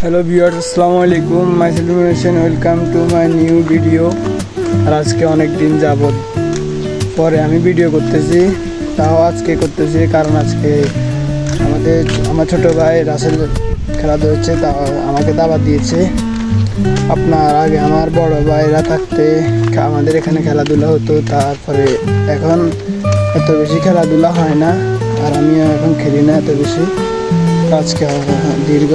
Hello viewers, আসসালামু আলাইকুম। My celebration, welcome to my new video. আর আজকে অনেক দিন যাবত পরে আমি ভিডিও করতেছি, তাও আজকে করতেছি কারণ আজকে আমার ছোটো ভাই রাসেল খেলাধুলা হচ্ছে, তা আমাকে দাওয়াত দিয়েছে। আপনার আগে আমার বড় ভাইরা থাকতে আমাদের এখানে খেলাধুলা হতো, তারপরে এখন এত বেশি খেলাধুলা হয় না, আর আমিও এখন খেলি না এত বেশি। আজকে দীর্ঘ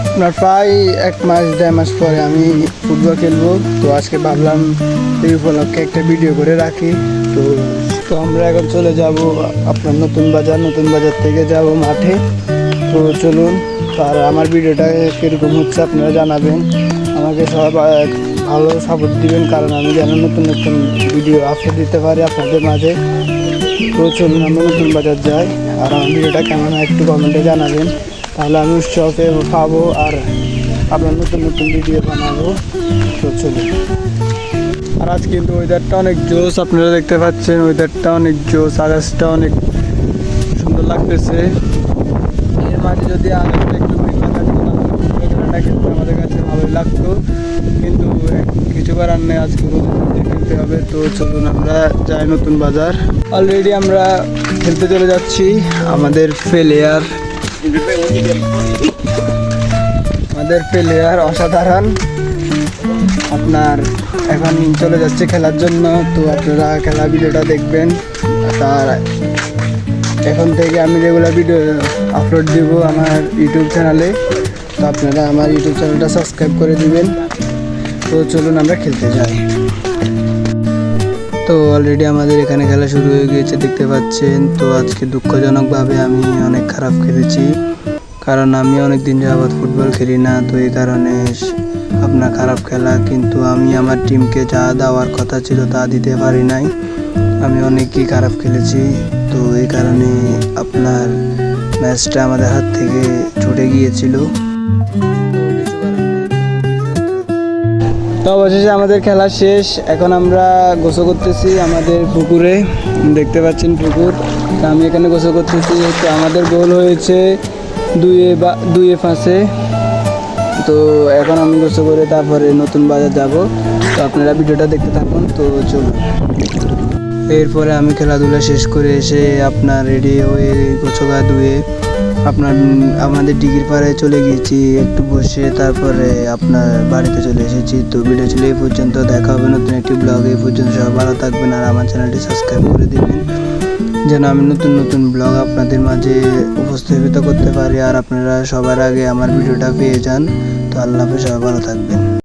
আপনার প্রায় 1-1.5 মাস পরে আমি ফুটবল খেলবো, তো আজকে ভাবলাম এই উপলক্ষে একটা ভিডিও করে রাখি। তো আমরা এখন চলে যাব আপনার নতুন বাজার থেকে যাব মাঠে। তো চলুন, আর আমার ভিডিওটা কীরকম হচ্ছে আপনারা জানাবেন, আমাকে সবাই ভালো সাপোর্ট দিবেন, কারণ আমি যেন নতুন ভিডিও আপলোড দিতে পারি আপনাদের মাঝে। তো চলুন আমরা নতুন বাজার যাই, আর আমার ভিডিওটা কেমন হয় একটু কমেন্টে জানাবেন, তাহলে আমি উৎসাহ পাবো আর আপনার নতুন ভিডিও বানাবো। তো চলুন। আর আজ কিন্তু ওয়েদারটা অনেক জোস, আপনারা দেখতে পাচ্ছেন ওয়েদারটা অনেক জোস, আকাশটা অনেক সুন্দর লাগতেছে। এর মাঝে যদি আকাশটা একটু মেঘলা থাকতো তাহলে খেলাটা কিন্তু আমাদের কাছে ভালোই লাগতো, কিন্তু কিছু করার নেই, আজকে খেলতে হবে। তো চলুন আমরা যাই নতুন বাজার। অলরেডি আমরা খেলতে চলে যাচ্ছি। আমাদের প্লেয়ার অসাধারণ, আপনার এখন চলে যাচ্ছে খেলার জন্য। তো আপনারা খেলা ভিডিওটা দেখবেন, তার এখন থেকে আমি রেগুলার ভিডিও আপলোড দিব আমার ইউটিউব চ্যানেলে, তো আপনারা আমার ইউটিউব চ্যানেলটা সাবস্ক্রাইব করে দিবেন। তো চলুন আমরা খেলতে যাই। তো অলরেডি আমাদের এখানে খেলা শুরু হয়ে গিয়েছে, দেখতে পাচ্ছেন। তো আজকে দুঃখজনকভাবে আমি অনেক খারাপ খেলেছি, কারণ আমি অনেক দিন যাবৎ ফুটবল খেলি না, তো এই কারণে আপনার খারাপ খেলা। কিন্তু আমি আমার টিমকে যা দেওয়ার কথা ছিল তা দিতে পারি নাই, আমি অনেকই খারাপ খেলেছি। তো এই কারণে আপনার ম্যাচটা আমাদের হাত থেকে ছুটে গিয়েছিল। তো অবশেষে আমাদের খেলা শেষ, এখন আমরা গোসল করতেছি আমাদের পুকুরে, দেখতে পাচ্ছেন পুকুর। তো আমি এখানে গোসল করতেছি। তো আমাদের গোল হয়েছে 2-5। তো এখন আমি গোসল করে তারপরে নতুন বাজার যাব। তো আপনারা ভিডিওটা দেখতে থাকুন। তো চলুন। এরপরে আমি খেলাধুলা শেষ করে এসে আপনার রেডি হয়ে গোছগা ধুয়ে আমাদের ডিগির পাড়ায় চলে গিয়েছি একটু বসে, তারপরে আপনার বাড়িতে চলে এসেছি। তো ভিডিও ছিল এই পর্যন্ত, দেখা হবে নতুন একটি ব্লগ। এই পর্যন্ত সবাই ভালো থাকবেন, আর আমার চ্যানেলটি সাবস্ক্রাইব করে দেবেন যেন আমি নতুন ব্লগ আপনাদের মাঝে উপস্থাপিত করতে পারি, আর আপনারা সবার আগে আমার ভিডিওটা পেয়ে যান। তো আল্লাহ হাফেজ, সবাই ভালো থাকবেন।